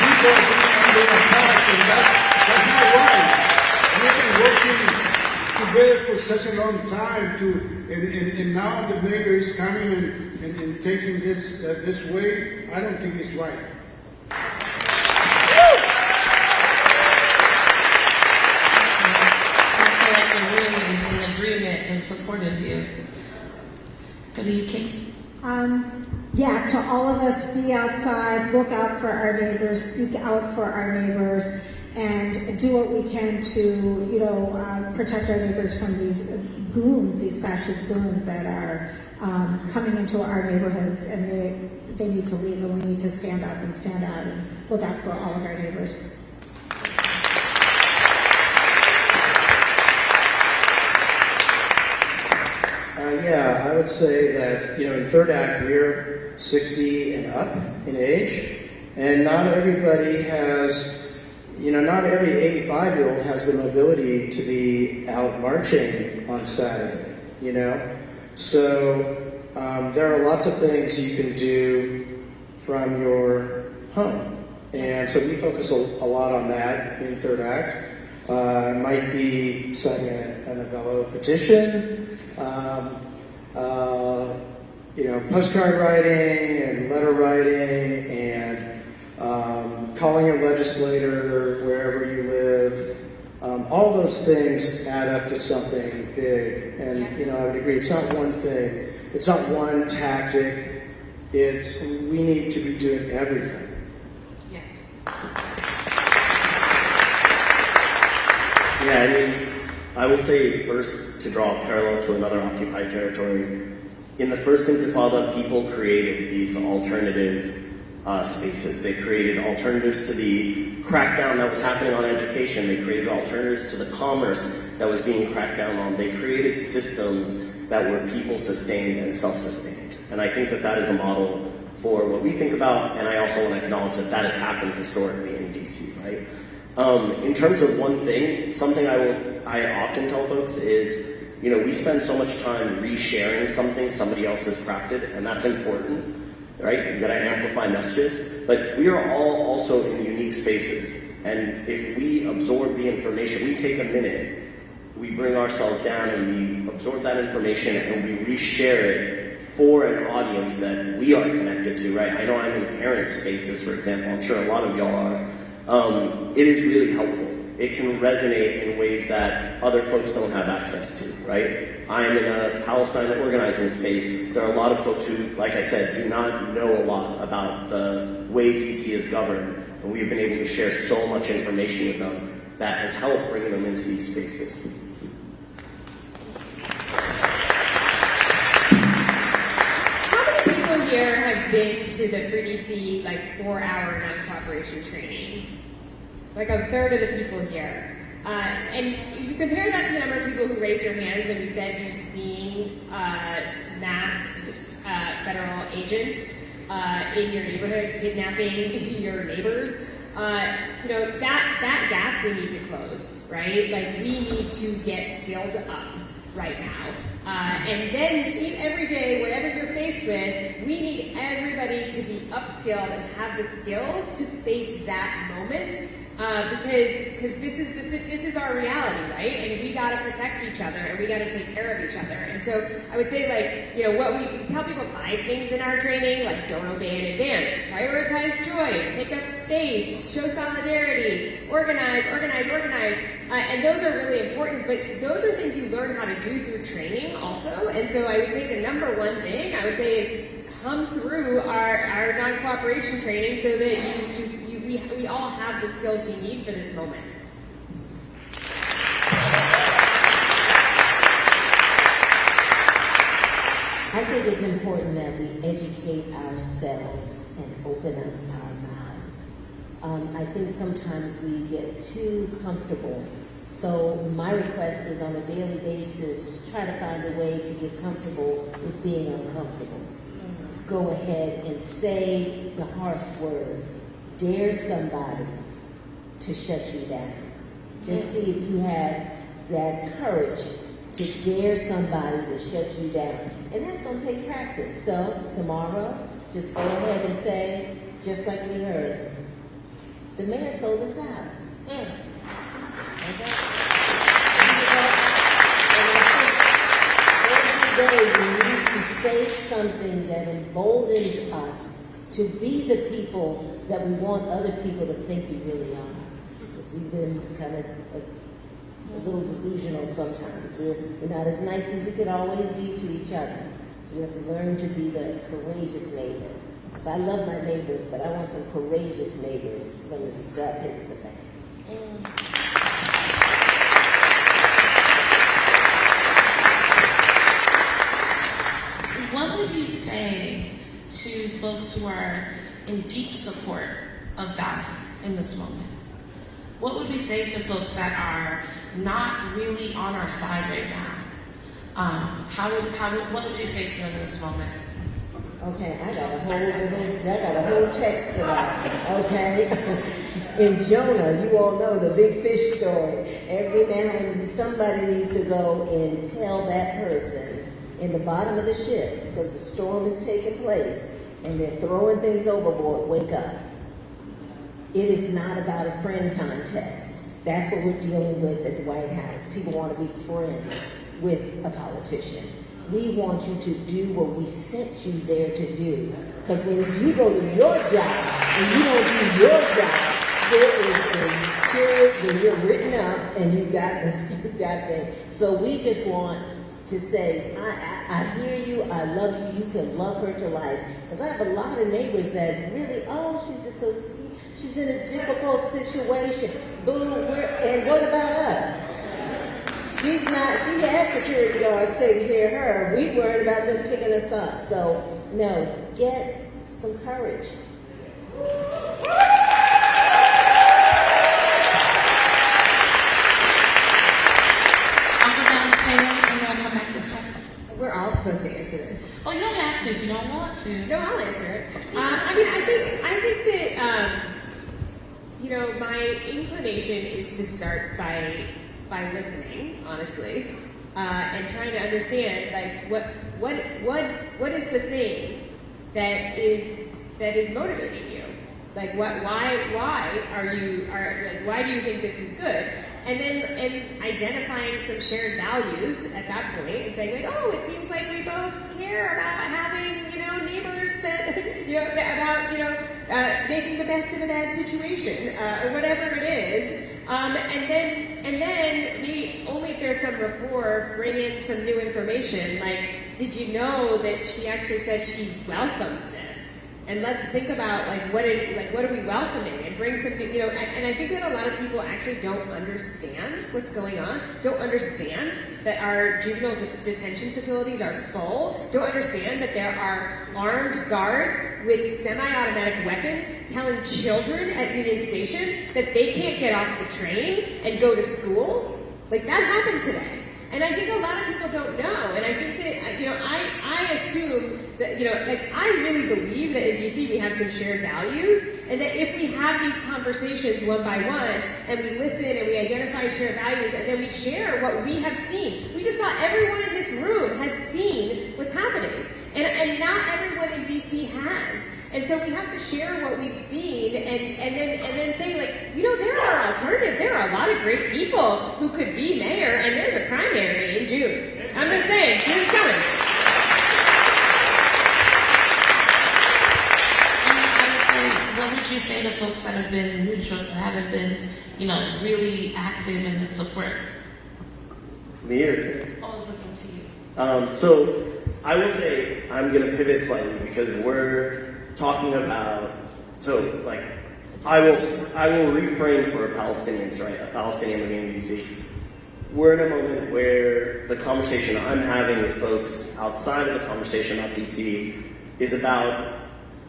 people are being under attack, and that's not right. We've been working together for such a long time and now the mayor is coming and taking this way. I don't think it's right. In support of you. Go to you, Kate. Yeah, to all of us, be outside, look out for our neighbors, speak out for our neighbors, and do what we can to, protect our neighbors from these goons, these fascist goons that are coming into our neighborhoods, and they need to leave, and we need to stand up and stand out and look out for all of our neighbors. Yeah, I would say that, in third act, we're 60 and up in age, and not everybody has, not every 85-year-old has the mobility to be out marching on Saturday, So there are lots of things you can do from your home, and so we focus a lot on that in third act. It might be signing a Novello petition, postcard writing and letter writing and calling your legislator wherever you live. All those things add up to something big. And, I would agree, it's not one thing. It's not one tactic. We need to be doing everything. Yes. Yeah, I will say first, to draw a parallel to another occupied territory, in the first Intifada, people created these alternative spaces. They created alternatives to the crackdown that was happening on education. They created alternatives to the commerce that was being cracked down on. They created systems that were people-sustained and self-sustained. And I think that is a model for what we think about, and I also want to acknowledge that has happened historically in DC, right? In terms of one thing, something I often tell folks is, we spend so much time resharing something somebody else has crafted, and that's important, right? You gotta amplify messages, but we are all also in unique spaces, and if we absorb the information, we take a minute, we bring ourselves down and we absorb that information and we reshare it for an audience that we are connected to, right? I know I'm in parent spaces, for example, I'm sure a lot of y'all are. It is really helpful. It can resonate in ways that other folks don't have access to, right? I am in a Palestine organizing space. There are a lot of folks who, like I said, do not know a lot about the way DC is governed, and we have been able to share so much information with them that has helped bring them into these spaces. How many people here have been to the FreeDC 4-hour non-cooperation training? Like a third of the people here. And if you compare that to the number of people who raised your hands when you said you've seen masked federal agents in your neighborhood kidnapping your neighbors, that gap we need to close, right? We need to get skilled up right now. And then every day, whatever you're faced with, we need everybody to be upskilled and have the skills to face that moment because this is our reality, right? And we got to protect each other, and we got to take care of each other. And so I would say, like, you know, what we tell people 5 things in our training, like don't obey in advance, prioritize joy, take up space, show solidarity, organize, and those are really important. But those are things you learn how to do through training also. And so I would say the number one thing I would say is come through our non-cooperation training so that we all have the skills we need for this moment. I think it's important that we educate ourselves and open up our mouths. I think sometimes we get too comfortable. So my request is on a daily basis, try to find a way to get comfortable with being uncomfortable. Go ahead and say the harsh word. Dare somebody to shut you down. Just see if you have that courage to dare somebody to shut you down. And that's going to take practice. So tomorrow, just go ahead and say, just like we heard, the mayor sold us out. Okay? Every day we need to say something that emboldens us to be the people that we want other people to think we really are. Because we've been kind of a little delusional sometimes. We're not as nice as we could always be to each other. So we have to learn to be the courageous neighbor. Because I love my neighbors, but I want some courageous neighbors when the stuff hits the fan. What would you say to folks who are in deep support of Bowser in this moment? What would we say to folks that are not really on our side right now? What would you say to them in this moment? Okay, I got a whole text for that. Okay, in Jonah, you all know the big fish story. Every now and then, somebody needs to go and tell that person in the bottom of the ship, because the storm is taking place and they're throwing things overboard, wake up. It is not about a friend contest. That's what we're dealing with at the White House. People want to be friends with a politician. We want you to do what we sent you there to do. Because when you go to your job and you don't do your job, there is a period when you're written up and you got this, thing. So we just want to say, I hear you, I love you, you can love her to life. Because I have a lot of neighbors that really, oh, she's just so sweet, she's in a difficult situation. Boo, and what about us? She has security guards taking care of her. We worried about them picking us up. So, no, get some courage. We're all supposed to answer this. Oh, you don't have to if you don't want to. No, I'll answer it. I think that you know, my inclination is to start by listening, honestly, and trying to understand, like, what is the thing that is motivating you? Like, why why do you think this is good? And then identifying some shared values at that point and saying, like, oh, it seems like we both care about having, you know, neighbors that, you know, about, making the best of a bad situation, or whatever it is. And then maybe only if there's some rapport, bring in some new information. Like, did you know that she actually said she welcomed this? And let's think about, like, what are we welcoming, and bring some, you know, and I think that a lot of people actually don't understand what's going on, don't understand that our juvenile detention facilities are full, don't understand that there are armed guards with semi-automatic weapons telling children at Union Station that they can't get off the train and go to school. Like, that happened today. And I think a lot of people don't know. And I think that, you know, I assume that, you know, like, I really believe that in DC we have some shared values, and that if we have these conversations one by one, and we listen and we identify shared values, and then we share what we have seen. We just saw everyone in this room has seen what's happening. And not everyone in DC has. And so we have to share what we've seen and then say, like, you know, there are alternatives. There are a lot of great people who could be mayor, and there's a primary in June. I'm just saying, June's coming. What would you say to folks that have been neutral, that haven't been, you know, really active in this support? Me or Karen? I was looking to you. So I will say I'm going to pivot slightly because we're talking about, so like, I will reframe for Palestinians, right? A Palestinian living in DC. We're in a moment where the conversation I'm having with folks outside of the conversation about DC is about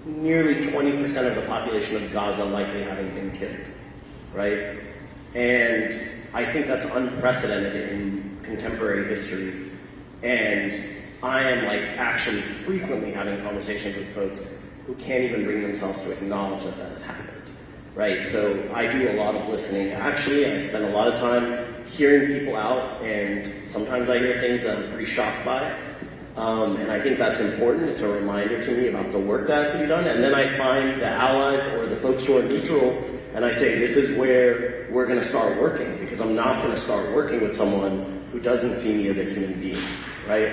nearly 20% of the population of Gaza likely having been killed, right? And I think that's unprecedented in contemporary history. And I am like actually frequently having conversations with folks who can't even bring themselves to acknowledge that that has happened, right? So I do a lot of listening. Actually, I spend a lot of time hearing people out, and sometimes I hear things that I'm pretty shocked by. And I think that's important. It's a reminder to me about the work that has to be done. And then I find the allies or the folks who are neutral, and I say, this is where we're going to start working, because I'm not going to start working with someone who doesn't see me as a human being, right?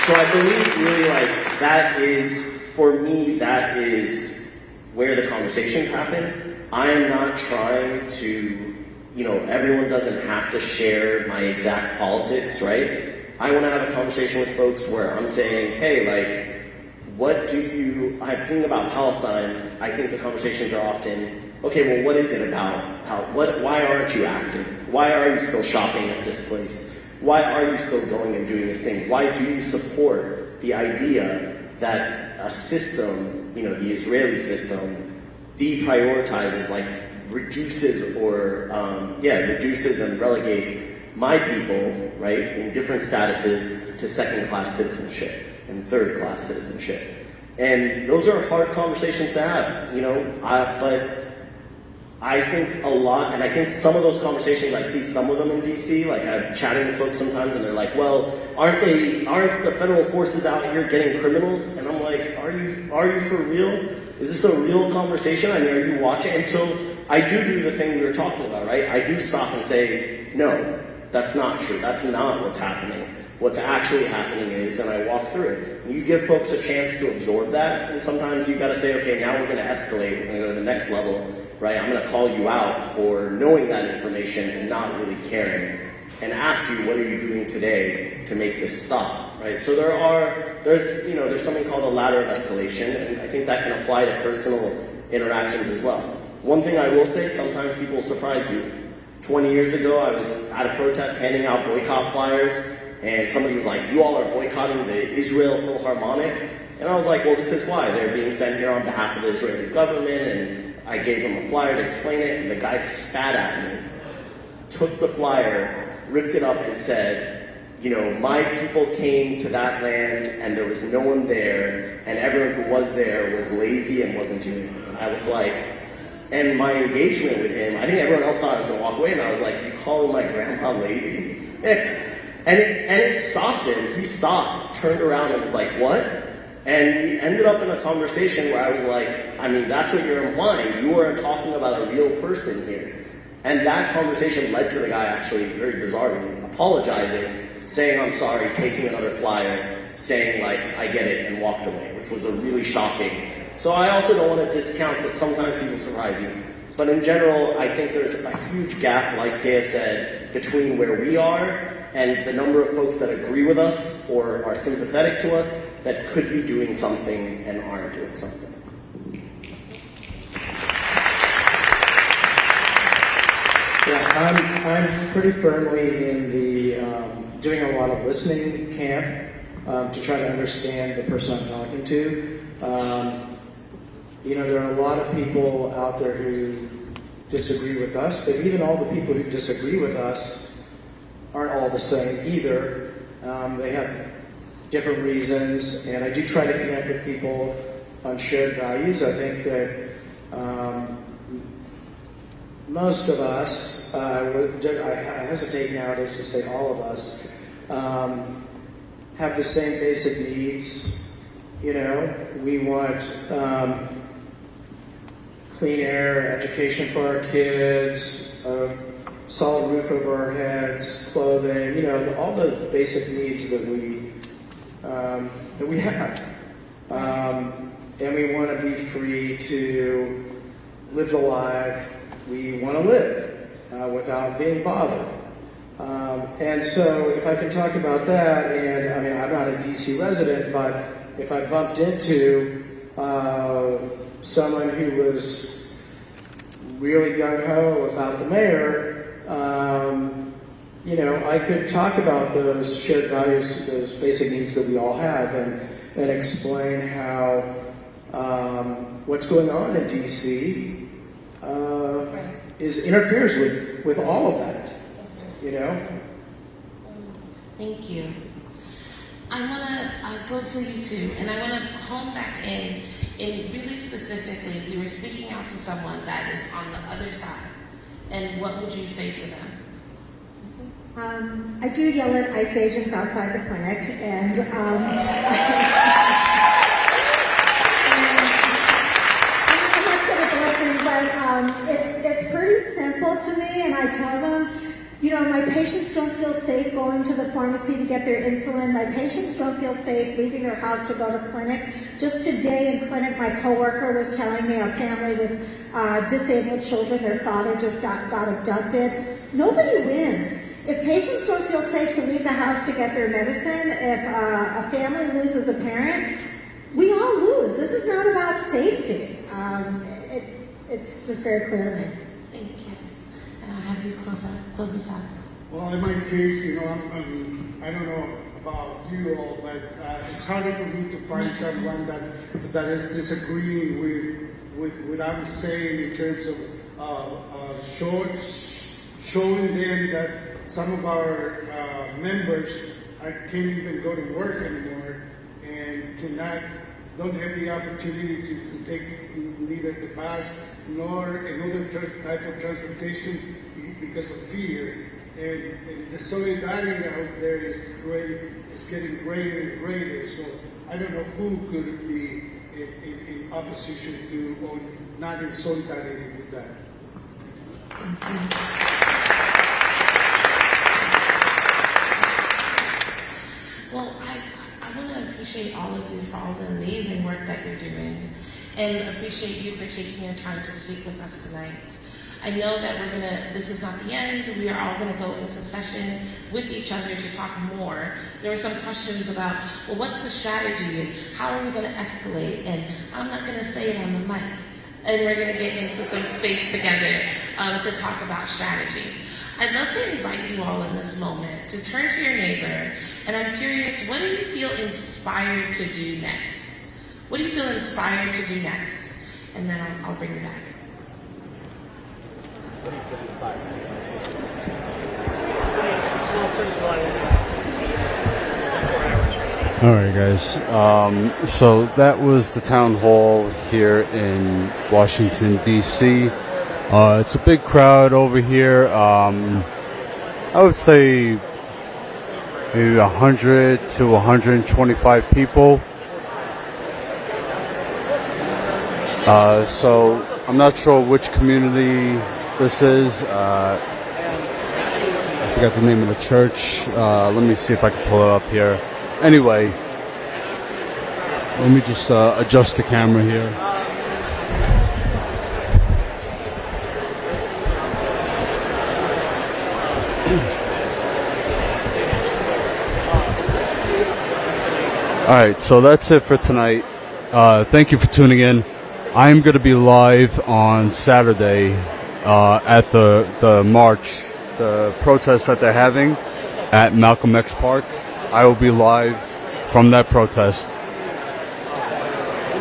So I believe really like that is, for me, that is where the conversations happen. I am not trying to, you know, everyone doesn't have to share my exact politics, right? I want to have a conversation with folks where I'm saying, hey, like, what do you, I'm thinking about Palestine, I think the conversations are often, okay, well, what is it about? Why aren't you acting? Why are you still shopping at this place? Why are you still going and doing this thing? Why do you support the idea that a system, you know, the Israeli system, deprioritizes, like, reduces and relegates my people, right, in different statuses to second-class citizenship and third-class citizenship. And those are hard conversations to have, you know, but I think a lot, and I think some of those conversations, I see some of them in DC, like I'm chatting with folks sometimes and they're like, well, aren't the federal forces out here getting criminals? And I'm like, are you for real? Is this a real conversation? I mean, are you watching? And so I do the thing we were talking about, right? I do stop and say, no, that's not true. That's not what's happening. What's actually happening is, and I walk through it. And you give folks a chance to absorb that, and sometimes you got to say, okay, now we're going to escalate. We're going to go to the next level, right? I'm going to call you out for knowing that information and not really caring, and ask you, what are you doing today to make this stop, right? So there's something called a ladder of escalation, and I think that can apply to personal interactions as well. One thing I will say, sometimes people surprise you. 20 years ago, I was at a protest handing out boycott flyers, and somebody was like, you all are boycotting the Israel Philharmonic? And I was like, well, this is why. They're being sent here on behalf of the Israeli government, and I gave them a flyer to explain it, and the guy spat at me, took the flyer, ripped it up, and said, you know, my people came to that land, and there was no one there, and everyone who was there was lazy and wasn't doing anything. And I was like, and my engagement with him, I think everyone else thought I was going to walk away, and I was like, you calling my grandma lazy? And it stopped him. He stopped, turned around, and was like, what? And we ended up in a conversation where I was like, I mean, that's what you're implying. You are talking about a real person here. And that conversation led to the guy actually, very bizarrely, apologizing, saying, I'm sorry, taking another flyer, saying, like, I get it, and walked away, which was a really shocking. So I also don't want to discount that sometimes people surprise you. But in general, I think there's a huge gap, like Kea said, between where we are and the number of folks that agree with us or are sympathetic to us that could be doing something and aren't doing something. Yeah, I'm pretty firmly in the doing a lot of listening camp to try to understand the person I'm talking to. You know, there are a lot of people out there who disagree with us, but even all the people who disagree with us aren't all the same either. They have different reasons, and I do try to connect with people on shared values. I think that most of us, I hesitate nowadays to say all of us, have the same basic needs. We want clean air, education for our kids, a solid roof over our heads, clothing, all the basic needs that we have. And we want to be free to live the life we want to live without being bothered. And so if I can talk about that, and I'm not a DC resident, but if I bumped into someone who was really gung-ho about the mayor, I could talk about those shared values, those basic needs that we all have, and explain how what's going on in DC interferes with all of that. Thank you. I want to go to you two, and I want to hone back in really specifically, you were speaking out to someone that is on the other side, and what would you say to them? I do yell at ICE agents outside the clinic, and I'm not good at listening, but it's pretty simple to me, and I tell them, my patients don't feel safe going to the pharmacy to get their insulin. My patients don't feel safe leaving their house to go to clinic. Just today in clinic, my coworker was telling me a family with disabled children, their father just got abducted. Nobody wins. If patients don't feel safe to leave the house to get their medicine, if a family loses a parent, we all lose. This is not about safety. It's just very clear to me. Thank you. And I'll have you close us out. Well, in my case, I don't know about you all, but it's harder for me to find someone that is disagreeing with what I'm saying in terms of showing them that some of our members can't even go to work anymore and don't have the opportunity to take neither the bus nor another type of transportation because of fear. And the solidarity out there is getting greater and greater. So I don't know who could be in opposition to or not in solidarity with that. Well, I want to appreciate all of you for all the amazing work that you're doing, and appreciate you for taking your time to speak with us tonight. I know that this is not the end. We are all gonna go into session with each other to talk more. There were some questions about, well, what's the strategy and how are we gonna escalate? And I'm not gonna say it on the mic. And we're gonna get into some space together to talk about strategy. I'd love to invite you all in this moment to turn to your neighbor, and I'm curious, what do you feel inspired to do next? What do you feel inspired to do next? And then I'll bring you back. All right, guys. So that was the town hall here in Washington, D.C. It's a big crowd over here. I would say maybe 100 to 125 people. So I'm not sure which community this is. I forgot the name of the church. Let me see if I can pull it up here. Anyway, let me just adjust the camera here. Alright, so that's it for tonight. Thank you for tuning in. I'm going to be live on Saturday at the march, the protest that they're having at Malcolm X Park. I will be live from that protest.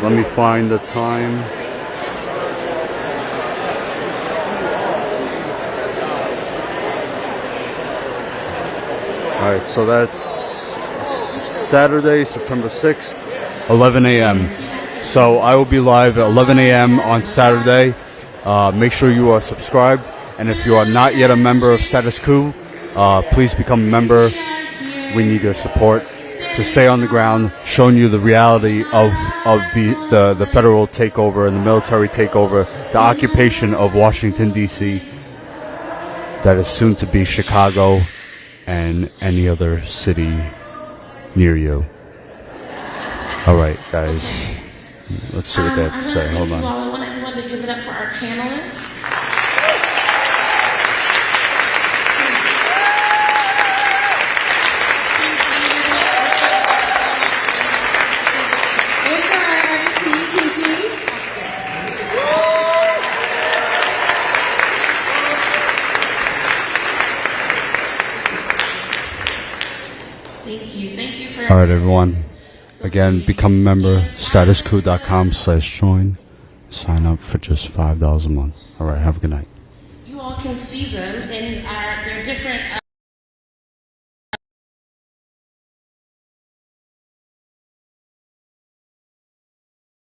Let me find the time. Alright, so that's Saturday, September 6th, 11 a.m. So I will be live at 11 a.m. on Saturday. Make sure you are subscribed. And if you are not yet a member of Status Coup, please become a member. We need your support. to stay on the ground, showing you the reality of the federal takeover and the military takeover, the occupation of Washington, D.C., that is soon to be Chicago and any other city near you. All right, guys. Let's see what they have to say. Hold on. I want everyone to give it up for our panelists. And for our MC, Kiki. Thank you. Thank you for. All right, everyone. Again, become a member, statuscoup.com/join. Sign up for just $5 a month. All right, have a good night. You all can see them in their different